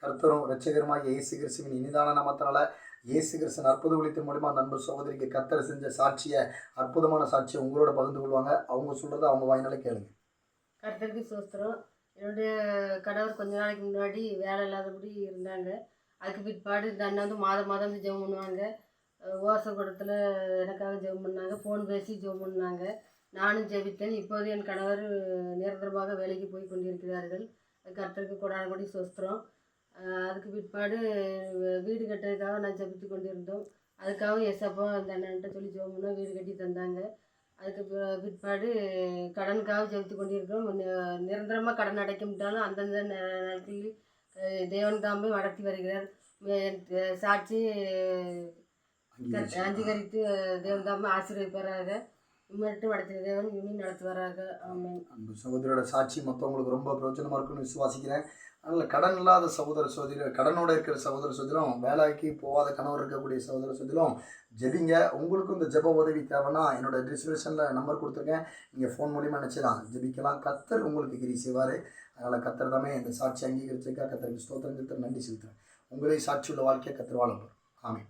கர்த்தரும் இரட்சகருமாகிய இயேசு கிறிஸ்துவின் இனிதான நாமத்தினால இயேசு கிறிஸ்துவின் அற்புத ஒளித்தின் மூலமா அந்த அன்பு சகோதரிக்கு கர்த்தர் செஞ்ச சாட்சியை, அற்புதமான சாட்சியை உங்களோட பகிர்ந்து கொள்வாங்க. அவங்க சொல்றதை அவங்க வாயினால கேளுங்க. கர்த்தருக்கு சோஸ்திரம். என்னுடைய கணவர் கொஞ்ச நாளைக்கு முன்னாடி வேலை இல்லாதபடி இருந்தாங்க. அதுக்கு பிற்பாடு இந்த அண்ணன் வந்து மாதம் மாதம் வந்து ஜெபம் பண்ணுவாங்க. ஓசைக்கூடத்தில் எனக்காக ஜெபம் பண்ணாங்க. ஃபோன் பேசி ஜெபம் பண்ணாங்க. நானும் ஜெபித்தேன். இப்போது என் கணவர் நிரந்தரமாக வேலைக்கு போய் கொண்டிருக்கிறார்கள். கர்த்தருக்கு கொடான கொடி சோஸ்திரம். அதுக்கு பிற்பாடு வீடு கட்டுறதுக்காக நான் ஜெபித்து கொண்டிருந்தோம். அதுக்காக எஸ்அப்பா அந்த அண்ணன்ட்ட சொல்லி ஜெபம் பண்ணோம். வீடு கட்டி தந்தாங்க. அதுக்கு பிற்பாடு கடனுக்காக ஜெபித்து கொண்டிருக்கிறோம். நிரந்தரமாக கடன் அடைக்க முடியாலும் அந்தந்த நேரத்தில் தேவன் தாமே நடத்தி வருகிறார். சாட்சி அங்கீகரித்து தேவன் தாமே ஆசீர்வதிப்பாராக. மட்டும் நடத்தின தேவன் இன்னும் நடத்துவாராக. ஆமென். அன்பு சகோதரியோட சாட்சி மற்றவங்களுக்கு ரொம்ப பிரயோஜனமாக இருக்குன்னு விசுவாசிக்கிறேன். அதனால் கடன் இல்லாத சகோதர சகோதரி, கடனோட இருக்கிற சகோதர சகோதரிலும், வேலைக்கு போகாத கணவர் இருக்கக்கூடிய சகோதர சகோதரிலும் ஜெபிங்க. உங்களுக்கும் இந்த ஜெப உதவி தேவைன்னா என்னோட டிஸ்கிரிப்ஷனில் நம்பர் கொடுத்துருக்கேன். நீங்கள் ஃபோன் மூலிமா நினச்சிடலாம், ஜெபிக்கலாம். கர்த்தர் உங்களுக்கு கிரி செய்வார். அதனால் கர்த்தர் தாமே இந்த சாட்சி அங்கீகரிச்சிருக்கா. கர்த்தருக்கு ஸ்தோத்திரம், கர்த்தர் நன்றி செலுத்துறேன். உங்களே சாட்சி உள்ள வாழ்க்கையை கர்த்தர் வாழ. ஆமென்.